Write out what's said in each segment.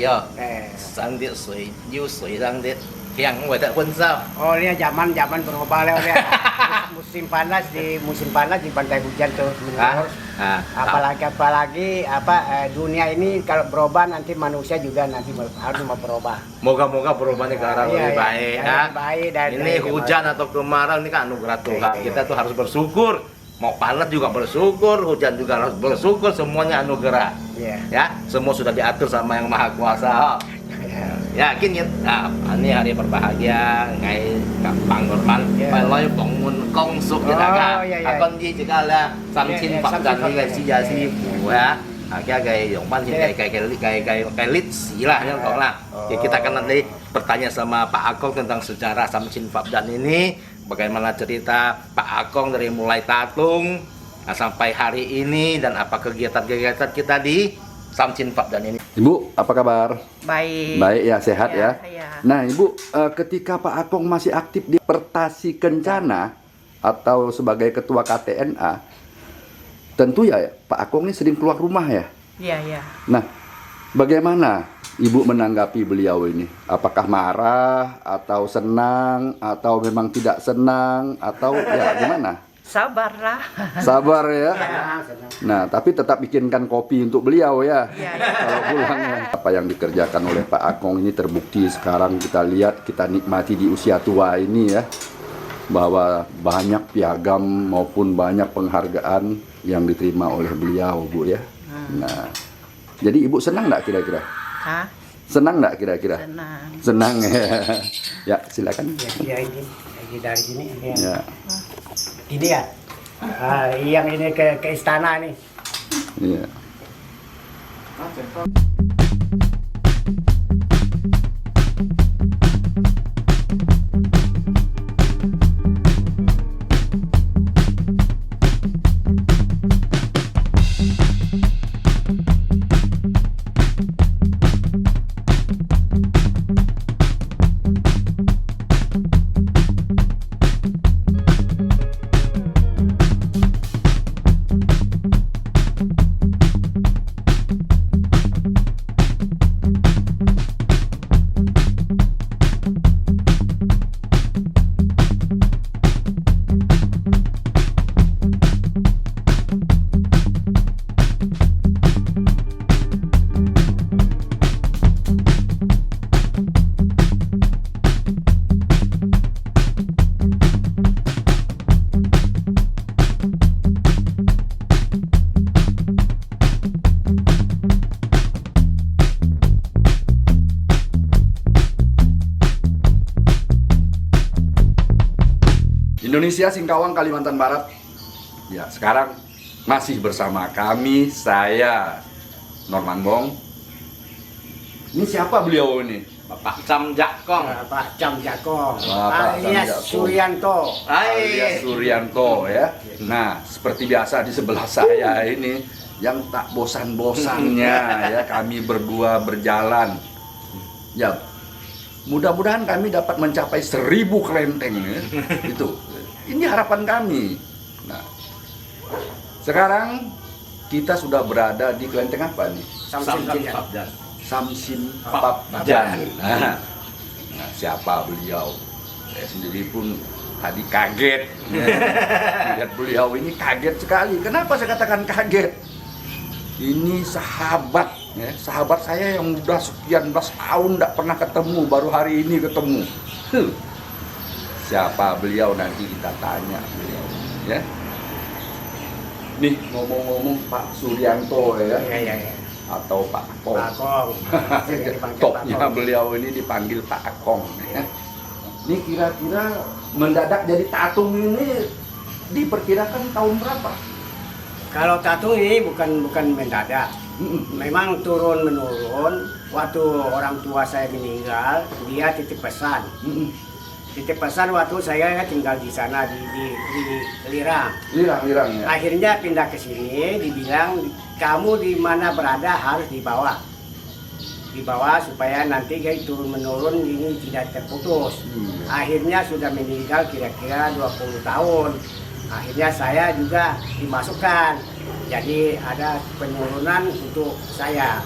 哦，生的水有水上的香味的婚纱。 Oh, ini zaman berubah lah ya. musim panas di pantai hujan tuh menurut. Apalagi dunia ini kalau berubah nanti manusia juga nanti harus mau berubah. Moga-moga perubahannya ke arah lebih baik. Ini hujan atau kemarau ini kan anugerah Tuhan. Kita tuh harus bersyukur. Mau panas juga bersyukur, hujan juga harus bersyukur, semuanya anugerah. Ya, semua sudah diatur sama Yang Maha Kuasa. Yakin ya, ini hari berbahagia, ngày gặp bạn của bạn, phải nói cùng công suất cho đại ca. Con gì chỉ cả là sam chín Phật gần như cái si gia si phù á, cái dùng ban thì cái lít xí lah yang kau lah. Kita akan nanti bertanya sama Pak Akong tentang sejarah Samchin Fabdan ini, bagaimana cerita Pak Akong dari mulai tatung sampai hari ini dan apa kegiatan-kegiatan kita di Samchin Fabdan ini. Ibu, apa kabar? Baik. Baik ya, sehat ya. Ya. Nah, Ibu, ketika Pak Akong masih aktif di Pertasi Kencana atau sebagai ketua KTNA, tentu ya Pak Akong ini sering keluar rumah ya. Iya. Nah, bagaimana Ibu menanggapi beliau ini? Apakah marah atau senang atau memang tidak senang atau ya gimana? Sabarlah. Sabar ya. Nah, tapi tetap bikinkan kopi untuk beliau ya. Kalau pulangnya. Apa yang dikerjakan oleh Pak Akong ini terbukti sekarang kita lihat, kita nikmati di usia tua ini ya. Bahwa banyak piagam maupun banyak penghargaan yang diterima oleh beliau, Bu ya. Nah, jadi Ibu senang nggak kira-kira? Hah? Senang nggak kira-kira? Senang. Senang ya. Ya, silakan. Ya ini dari sini. Ya. Ini ya. Yang ini ke istana nih. Iya. Indonesia Singkawang Kalimantan Barat. Ya, sekarang masih bersama kami, saya Norman Bong. Ini siapa beliau ini? Bapak Cham Jakong. Pak Cham Jakong. Bapak alias Suryanto. Alias Suryanto ya. Nah, seperti biasa di sebelah saya ini yang tak bosan-bosannya ya kami berdua berjalan. Ya, mudah-mudahan kami dapat mencapai 1000 kelenteng ya. Itu. Ini harapan kami. Nah, sekarang kita sudah berada di kelenteng apa nih? Samchin Fabdan. Samchin Fabdan. Nah, siapa beliau? Saya sendiri pun tadi kaget. Lihat beliau ini kaget sekali. Kenapa saya katakan kaget? Ini sahabat, ya, sahabat saya yang udah sekian belas tahun tidak pernah ketemu, baru hari ini ketemu. Siapa beliau nanti kita tanya beliau, ya. Nih ngomong-ngomong Pak Suryanto ya, atau Pak Akong. Pak Akong. Topnya beliau ini dipanggil Pak Akong. Ya. Ini kira-kira mendadak jadi tatung ini diperkirakan tahun berapa? Kalau tatung ini bukan mendadak. Memang turun menurun. Waktu orang tua saya meninggal, dia titip pesan. Titip pesan waktu saya tinggal di sana di Lirang. Lirang ya. Akhirnya pindah ke sini, dibilang kamu di mana berada harus dibawa supaya nanti kayak turun menurun ini tidak terputus. Akhirnya sudah meninggal kira-kira 20 tahun. Akhirnya saya juga dimasukkan, jadi ada penurunan untuk saya.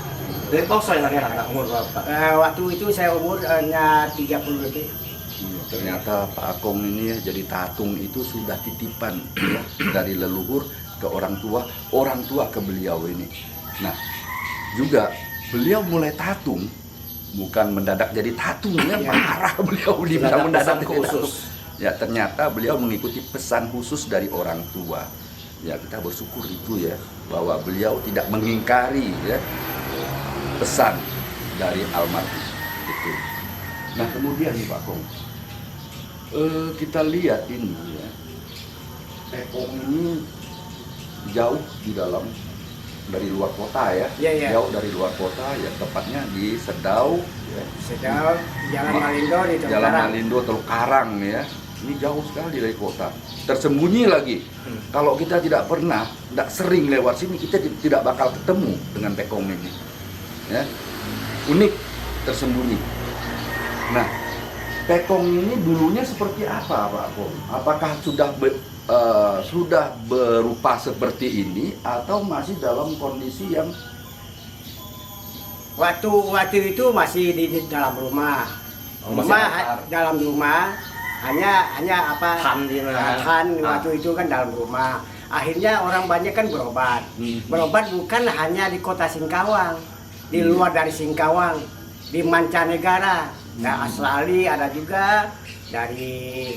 Dari Tosoy anak umur berapa? Waktu itu saya umur hanya 30 lebih. Ternyata Pak Akong ini ya, jadi tatung itu sudah titipan ya, dari leluhur ke orang tua ke beliau ini. Nah, juga beliau mulai tatung bukan mendadak jadi tatung ya, parah beliau bisa mendadak jadi tatung. Ya, ternyata beliau mengikuti pesan khusus dari orang tua. Ya, kita bersyukur itu ya, bahwa beliau tidak mengingkari ya pesan dari almarhum itu. Nah, kemudian nih Pak Kong, kita lihat ini ya, Pekong ini jauh di dalam dari luar kota ya, jauh dari luar kota ya, tepatnya di Sedau ya. Sedau, Jalan Malindo di Teluk Jalan Karang. Malindo Teluk Karang ya. Ini jauh sekali dari kota, tersembunyi lagi. Kalau kita tidak sering lewat sini, kita tidak bakal ketemu dengan Pekong ini. Ya, unik, tersembunyi. Nah, Pekong ini dulunya seperti apa, Pak Kong? Apakah sudah berupa seperti ini atau masih dalam kondisi yang Waktu itu masih di dalam rumah. Dalam rumah hanya apa? Han waktu itu kan dalam rumah. Akhirnya orang banyak kan berobat. Berobat bukan hanya di kota Singkawang, di luar dari Singkawang, di mancanegara. Nah, Australia ada juga, dari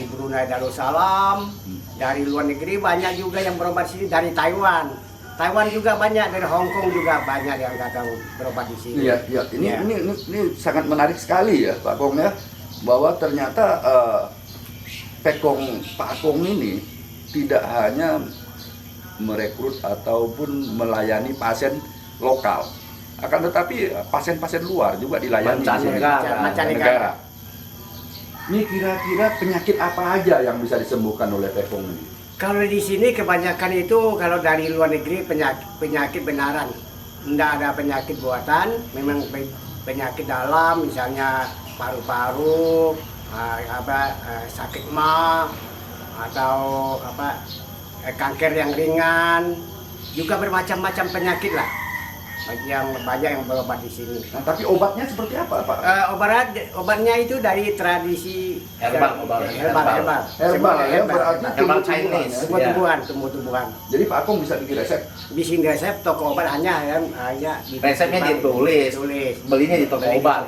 Brunei Darussalam, dari luar negeri banyak juga yang berobat sini, dari Taiwan. Taiwan juga banyak, dari Hong Kong juga banyak yang datang berobat di sini. Iya. Ini sangat menarik sekali ya, Pak Kong ya, bahwa ternyata Pak Kong ini tidak hanya merekrut ataupun melayani pasien lokal, akan tetapi pasien-pasien luar juga dilayani mancanegara. Ini kira-kira penyakit apa aja yang bisa disembuhkan oleh Pak Kong ini? Kalau di sini kebanyakan itu kalau dari luar negeri penyakit benaran, tidak ada penyakit buatan, memang penyakit dalam, misalnya paru-paru, sakit mah, atau kanker yang ringan, juga bermacam-macam penyakit lah. Banyak yang berobat di sini. Nah, tapi obatnya seperti apa, Pak? Obatnya itu dari tradisi herbal ya, berarti tumbuh-tumbuhan. Jadi Pak Akong bisa bikin resep? Bikin resep, toko obat hanya resepnya ditulis. Belinya di toko obat.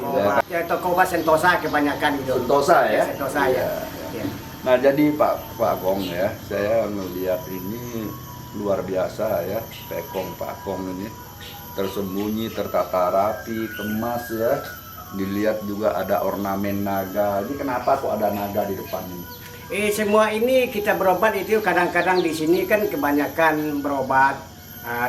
Toko obat Sentosa kebanyakan itu. Sentosa ya? Sentosa ya. Nah, jadi Pak Akong ya, saya melihat ini luar biasa ya, Pak Akong ini tersembunyi, tertata rapi, kemas ya. Dilihat juga ada ornamen naga. Ini kenapa kok ada naga di depan ini? Semua ini kita berobat itu kadang-kadang di sini kan kebanyakan berobat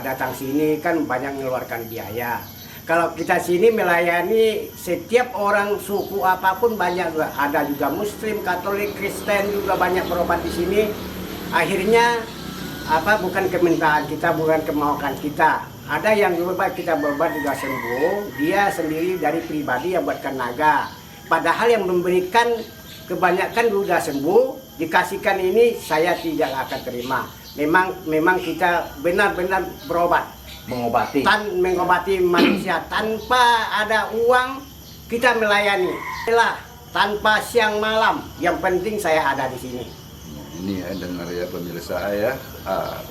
datang sini kan banyak mengeluarkan biaya. Kalau kita sini melayani setiap orang suku apapun banyak juga. Ada juga Muslim, Katolik, Kristen juga banyak berobat di sini. Akhirnya bukan kemintaan kita, bukan kemauan kita. Ada yang berobat, kita berobat juga sembuh, dia sendiri dari pribadi yang buatkan naga. Padahal yang memberikan kebanyakan sudah sembuh, dikasihkan ini saya tidak akan terima. Memang kita benar-benar berobat. Mengobati manusia tanpa ada uang, kita melayani. Tanpa siang malam, yang penting saya ada di sini. Ini ya, dengar ya pemirsa ya,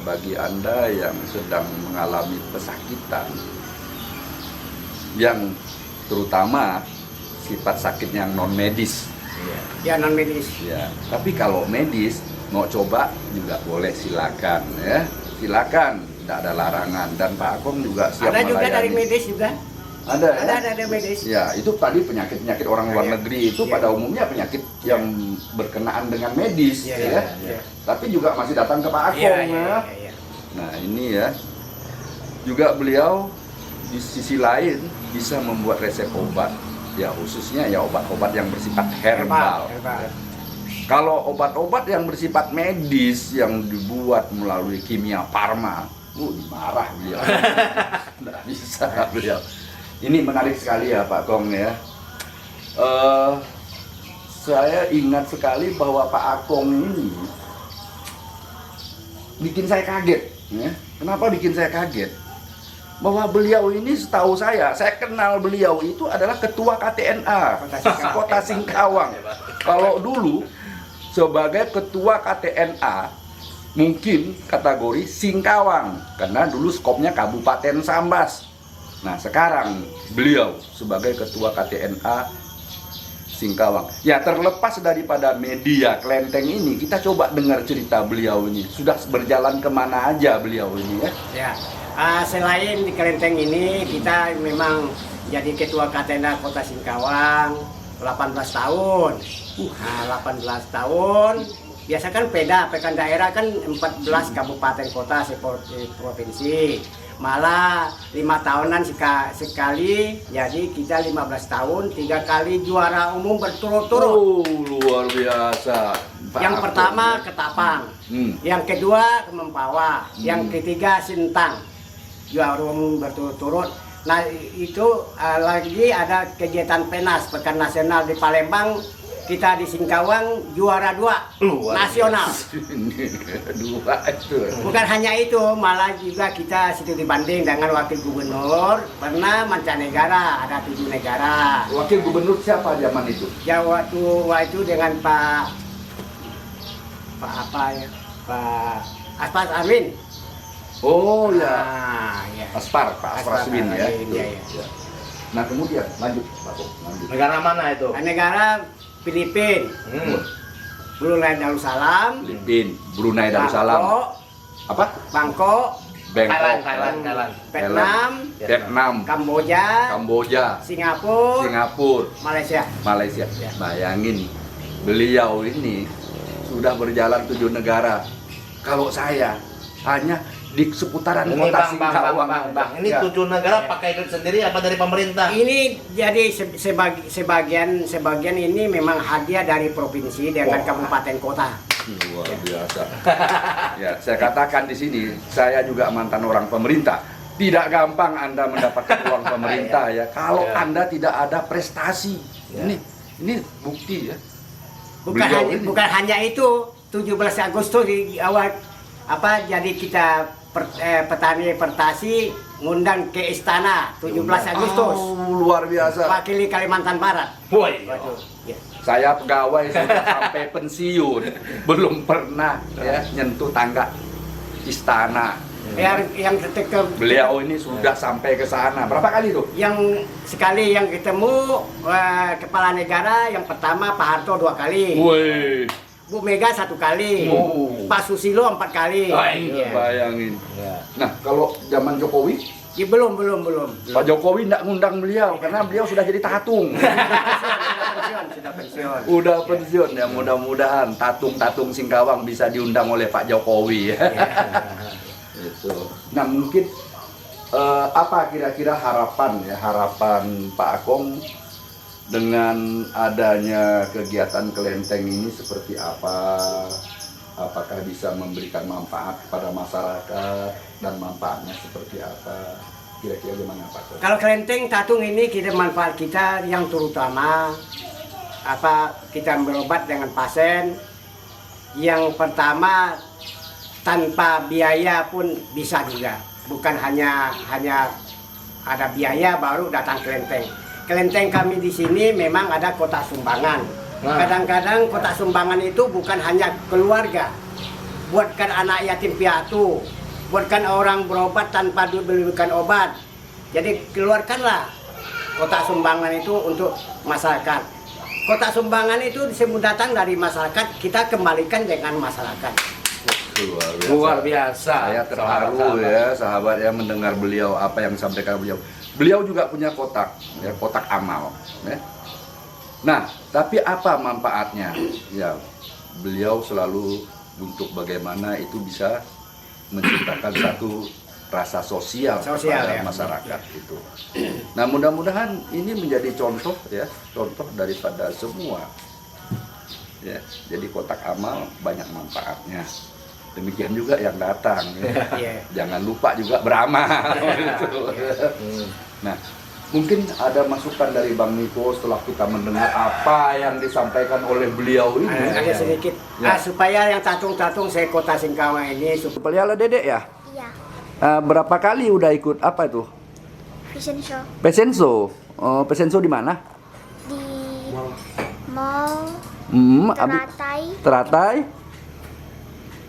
bagi Anda yang sedang mengalami pesakitan yang terutama sifat sakit yang non medis. Ya, non medis. Ya, tapi kalau medis mau coba juga boleh, silakan ya. Silakan, tidak ada larangan, dan Pak Akong juga siap ada melayani. Juga dari medis juga. Ada medis. Ya, itu tadi penyakit orang luar negeri itu pada umumnya penyakit yang berkenaan dengan medis ya. Tapi juga masih datang ke Pak Akong ya. Nah, ini ya. Juga beliau di sisi lain bisa membuat resep obat. Ya, khususnya ya obat-obat yang bersifat herbal. Kalau obat-obat yang bersifat medis yang dibuat melalui kimia farma, marah beliau. Nggak bisa beliau. Ini menarik sekali ya Pak Kong ya. Saya ingat sekali bahwa Pak Akong ini bikin saya kaget. Ya. Kenapa bikin saya kaget? bahwa beliau ini setahu saya kenal beliau itu adalah ketua KTNA Kota Singkawang. Kalau dulu sebagai ketua KTNA mungkin kategori Singkawang karena dulu skopnya Kabupaten Sambas. Nah sekarang beliau sebagai ketua KTNA Singkawang. Ya terlepas daripada media Kelenteng ini, kita coba dengar cerita beliau ini. Sudah berjalan kemana aja beliau ini ya? Ya, selain di Kelenteng ini kita memang jadi ketua KTNA Kota Singkawang 18 tahun. 18 tahun. Biasa kan pekan daerah kan 14 kabupaten kota seperti provinsi. Malah 5 tahunan sekali, jadi kita 15 tahun 3 kali juara umum berturut-turut. Luar biasa. Yang pertama Ketapang, yang kedua ke Mempawah, yang ketiga Sintang, juara umum berturut-turut. Nah itu lagi ada kegiatan PENAS, Pekan Nasional di Palembang. Kita di Singkawang juara 2 nasional. 2 itu. Bukan hanya itu, malah juga kita situ dibanding dengan wakil gubernur, pernah mancanegara, ada 7 negara. Wakil gubernur siapa zaman itu? Ya waktu itu dengan Pak Aspar Amin. Oh ya. Ya. Pak Aspar Amin ya. Ya. Nah kemudian lanjut Pak Tok, lanjut. Negara mana itu? Negara Filipina, Brunei Darussalam, Brunei Darussalam, apa? Bangkok, Thailand, Vietnam, Kamboja, Singapura, Malaysia. Ya. Bayangin, beliau ini sudah berjalan 7 negara. Kalau saya hanya di seputaran Ini kota bang, Singkawang. ini Ya. 7 negara pakai duit sendiri apa dari pemerintah? Ini jadi sebagian ini memang hadiah dari provinsi dengan kabupaten kota. Luar biasa. Ya, saya katakan di sini, saya juga mantan orang pemerintah. Tidak gampang Anda mendapatkan uang pemerintah ya. Kalau Anda tidak ada prestasi. Ini bukti ya. Bukan hanya itu. 17 Agustus di awal jadi kita petani Pertasi ngundang ke istana 17 Agustus. Luar biasa. Wakili Kalimantan Barat. Woi. Ya. Saya pegawai sudah sampai pensiun, belum pernah ya nyentuh tangga istana. Yang ketika Beliau ini sudah sampai ke sana. Berapa kali tuh? yang sekali yang ketemu kepala negara, yang pertama Pak Harto 2 kali. Woi. Bu Mega 1 kali, Pak Susilo 4 kali. Iya. Bayangin. Nah, kalau zaman Jokowi, Ya, belum. Pak Jokowi tidak ngundang beliau karena beliau sudah jadi tatung. Sudah pensiun. Udah pensiun ya, mudah-mudahan tatung-tatung Singkawang bisa diundang oleh Pak Jokowi ya. Itu. Nah, mungkin apa kira-kira harapan Pak Akong dengan adanya kegiatan Kelenteng ini seperti apa? Apakah bisa memberikan manfaat kepada masyarakat dan manfaatnya seperti apa? Kira-kira gimana Pak? Kalau Kelenteng Tatung ini kita manfaat kita yang terutama kita berobat dengan pasien. Yang pertama tanpa biaya pun bisa juga. Bukan hanya ada biaya baru datang Kelenteng. Kelenteng kami di sini memang ada kotak sumbangan. Kadang-kadang kotak sumbangan itu bukan hanya keluarga, buatkan anak yatim piatu, buatkan orang berobat tanpa dibelikan obat. Jadi keluarkanlah kotak sumbangan itu untuk masyarakat. Kotak sumbangan itu datang dari masyarakat, kita kembalikan dengan masyarakat. Luar biasa. Saya terharu ya sahabat ya mendengar beliau apa yang disampaikan beliau. Beliau juga punya kotak, ya, kotak amal. Ya. Nah, tapi apa manfaatnya? Ya, beliau selalu untuk bagaimana itu bisa menciptakan satu rasa sosial kepada ya. masyarakat itu. Nah, mudah-mudahan ini menjadi contoh daripada semua. Ya, jadi kotak amal banyak manfaatnya. Demikian juga yang datang. Ya. Jangan lupa juga beramal. Gitu. Nah, mungkin ada masukan dari Bang Niko setelah kita mendengar apa yang disampaikan oleh beliau ini. Ada sedikit supaya yang tatung-tatung saya Kota Singkawang ini Supaya Dedek ya? Iya. Berapa kali udah ikut apa itu? Fashion show Fashion show. Fashion show di mana? di mall Teratai. Teratai.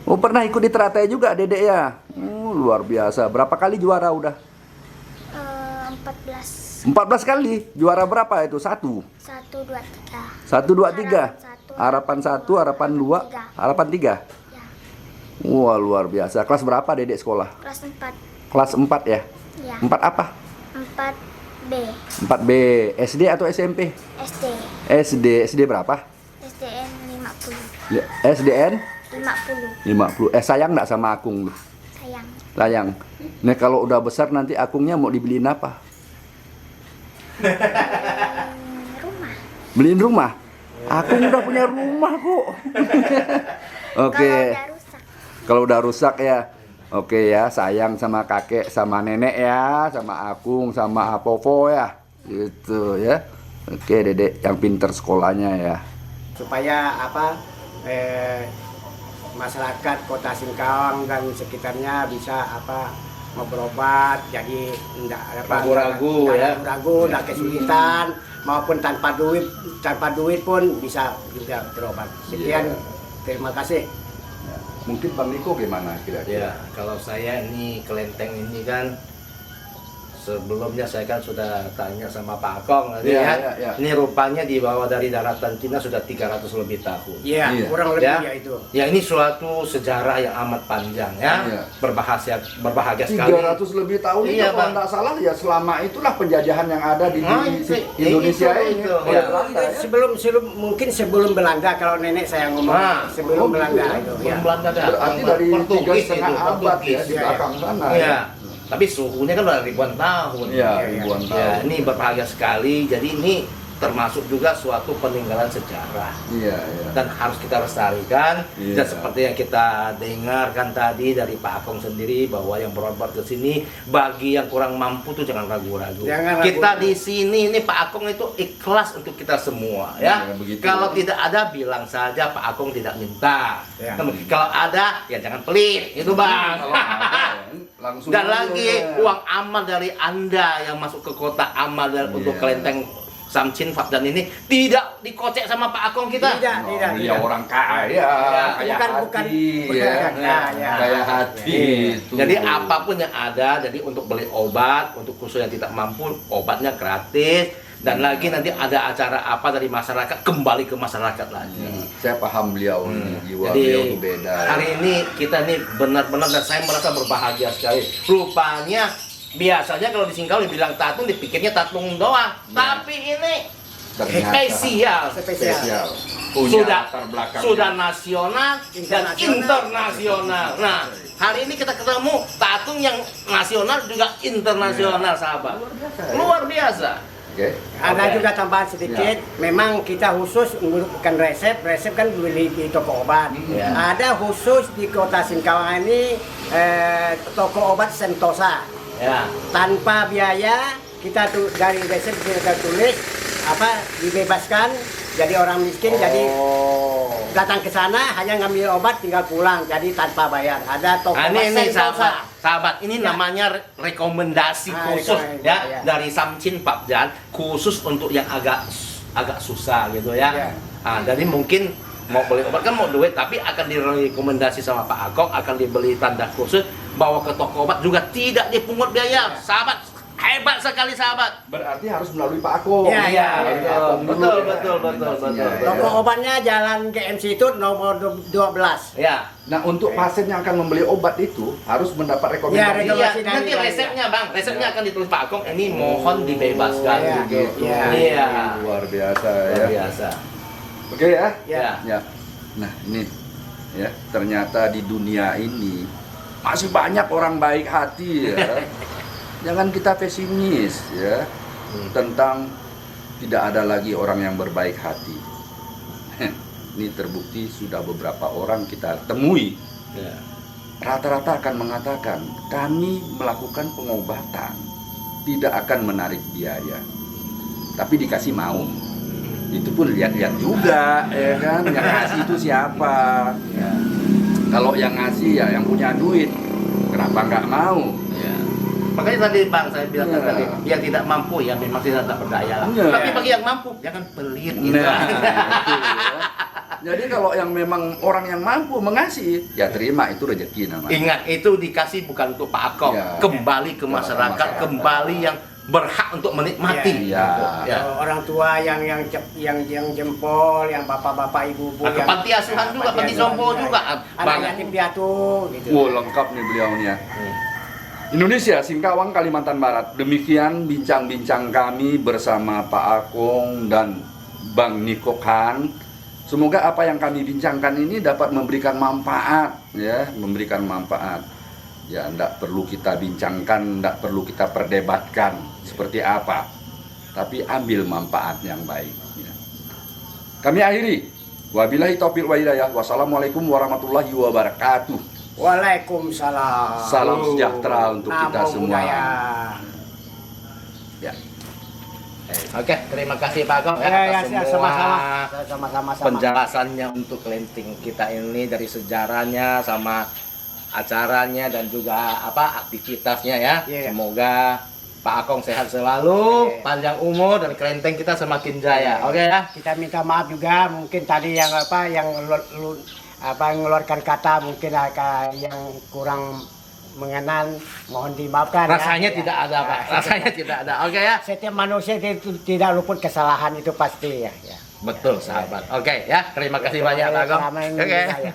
Oh, pernah ikut di Teratai juga, Dedek ya? Luar biasa. Berapa kali juara udah? 14 14 kali. Juara berapa itu? 1, 1, 2, 3 1, 2, 3. Harapan 1, harapan 2, harapan 3. ya, Wah, luar biasa. Kelas berapa Dedek sekolah? kelas 4 Kelas 4 ya? ya, 4 apa? 4B 4B. SD atau SMP? SD SD berapa? SDN 50 Ya, SDN 50 50. Sayang nggak sama Akung lu? sayang. Sayang. Nah, kalau udah besar nanti Akungnya mau dibeliin apa? Rumah Beliin rumah? Akung udah punya rumah kok. Oke. kalau udah rusak. Kalau udah rusak ya. Oke ya, sayang sama kakek, sama nenek ya, sama Akung, sama Apovo ya. Gitu ya. Oke, Dedek yang pinter sekolahnya ya. Supaya masyarakat Kota Singkawang dan sekitarnya bisa mau berobat, jadi enggak Ragu-ragu ya. ragu-ragu, enggak kesulitan, maupun tanpa duit pun bisa juga berobat. Sekian, terima kasih. Mungkin Bang Niko gimana kira-kira? Ya, kalau saya ini kelenteng ini kan sebelumnya saya kan sudah tanya sama Pak Akong tadi Iya, ya. iya. Ini rupanya dibawa dari daratan Cina sudah 300 lebih tahun. Iya, Iya. kurang lebih Ya. ya itu. Ya, ini suatu sejarah yang amat panjang ya. Iya. Berbahagia sekali. 300 lebih tahun itu Iya, kalau Bang. nggak salah ya selama itulah penjajahan yang ada di Indonesia ini. itu. Oleh Ya. Belanda ya. Mungkin sebelum Belanda, kalau nenek saya ngomong sebelum oh, gitu Belanda ya. itu. Belum Ya. Belanda datang. Berarti dari Portugis 3,5 itu, abad ya Portugis. di belakang sana. Iya. Tapi suhunya kan udah ribuan tahun. Iya, ribuan tahun. Ya, ini berbahagia sekali. Jadi ini termasuk juga suatu peninggalan sejarah. Iya, iya. Dan harus kita lestarikan. Iya. Dan seperti yang kita dengarkan tadi dari Pak Akong sendiri bahwa yang berobat ke sini bagi yang kurang mampu tuh jangan ragu-ragu. Jangan Kita ragu. di sini ini Pak Akong itu ikhlas untuk kita semua ya. Iya, begitu. Kalau tidak ada bilang saja Pak Akong tidak minta. Ya. Kalau ada ya jangan pelit, itu Bang. Kalau ada, langsung Dan aja. lagi uang amal dari Anda yang masuk ke kota amal dan untuk Iya. kelenteng Samcin Fabdan ini tidak dikocek sama Pak Akong kita. Tidak, tidak, Beliau tidak. orang kaya, kaya Bukan, hati, bukan, ya. ya, ya. Kaya hati. itu. Jadi apapun yang ada, jadi untuk beli obat, untuk khusus yang tidak mampu, obatnya gratis. Dan lagi nanti ada acara apa dari masyarakat, kembali ke masyarakat lagi. Saya paham beliau ini, jiwa Jadi beliau itu beda. hari ini kita nih benar-benar dan saya merasa berbahagia sekali. Rupanya biasanya kalau di Singkawang dibilang tatung dipikirnya tatung doang, tapi ini Ternyata spesial. Spesial. Punya Sudah latar belakang. sudah nasional dan internasional. Nah, hari ini kita ketemu tatung yang nasional juga internasional, sahabat. Luar biasa. Oke. Ada Oke. juga tambahan sedikit, memang kita khusus bukan resep kan beli di toko obat. Ya. Ada khusus di Kota Singkawang ini toko obat Sentosa. Ya. Tanpa biaya, kita tuh dari resep kita tulis dibebaskan jadi orang miskin, jadi datang ke sana hanya ngambil obat tinggal pulang, jadi tanpa bayar. Ada toko Nah, obat ini Sentosa. sahabat, ini Ya. namanya rekomendasi khusus rekomendasi, ya ya. dari Samcin Fabdan khusus untuk yang agak susah gitu ya. Ya. Nah, jadi mungkin mau beli obat kan mau duit, tapi akan direkomendasi sama Pak Akong, akan dibeli tanda khusus, bawa ke toko obat juga tidak dipungut biaya. Sahabat, hebat sekali sahabat. Berarti harus melalui Pak Akong. Iya, iya, Melalui Pak betul, Akong dulu betul, ya, betul, rekomendasinya, betul. ya. Toko obatnya Jalan GMC itu nomor 12. Ya. Nah, untuk pasien yang akan membeli obat itu harus mendapat Ya, rekomendasi. rekomendasi. Iya, nanti dari- resepnya Bang, resepnya akan ditulis Pak Akong, ini mohon dibebaskan Iya, gitu. iya. Iya. Luar biasa Luar ya. biasa. Oke ya. Ya. Ya. Nah, ini ya, ternyata di dunia ini masih banyak orang baik hati ya. Jangan kita pesimis ya tentang tidak ada lagi orang yang berbaik hati. Ini terbukti sudah beberapa orang kita temui. Ya. Rata-rata akan mengatakan kami melakukan pengobatan tidak akan menarik biaya, tapi dikasih mau. Itu pun lihat-lihat juga, ya kan? Yang ngasih itu siapa? Ya. Kalau yang ngasih ya yang punya duit, kenapa nggak mau? Makanya tadi Bang saya bilang tadi, yang tidak mampu ya memang tidak berdaya lah. Iya. Tapi bagi yang mampu jangan pelit gitu. Nah, itu ya. Jadi kalau yang memang orang yang mampu mengasih, ya terima, itu rezeki namanya. Ingat, itu dikasih bukan untuk Pak Akong, Ya. kembali ke masyarakat, kembali yang berhak untuk menikmati. Iya. Ya. Orang tua yang jempol, yang bapak-bapak ibu-ibu, Nah, ke panti asuhan juga, panti jompo juga. anak Banyak. yatim piatu gitu. Wow, lengkap nih beliau nih ya. Indonesia, Singkawang, Kalimantan Barat. Demikian bincang-bincang kami bersama Pak Akong dan Bang Niko Khan. Semoga apa yang kami bincangkan ini dapat memberikan manfaat, ya, memberikan manfaat. Ya, tidak perlu kita bincangkan, tidak perlu kita perdebatkan seperti apa, tapi ambil manfaat yang baik. Ya. Kami akhiri. Wabillahi taufiq wa hidayah. Wassalamualaikum warahmatullahi wabarakatuh. Waalaikumsalam. Salam sejahtera untuk kita Namo semua. Buddhaya. Ya. Oke, terima kasih Pak Akong Ya, atas ya, semua sama-sama. penjelasannya untuk kelenting kita ini, dari sejarahnya sama acaranya dan juga aktivitasnya ya. Yeah. Semoga Pak Akong sehat selalu, Yeah. panjang umur, dan kelenteng kita semakin jaya. Oke ya. Kita minta maaf juga, mungkin tadi yang mengeluarkan kata mungkin yang kurang mengenan, mohon dimaafkan. Rasanya ya. tidak ada Pak, rasanya tidak ada. Oke ya. Setiap manusia itu tidak luput kesalahan, itu pasti ya. Betul sahabat. Oke ya, terima kasih banyak Pak Akong. Sama yang Oke. saya.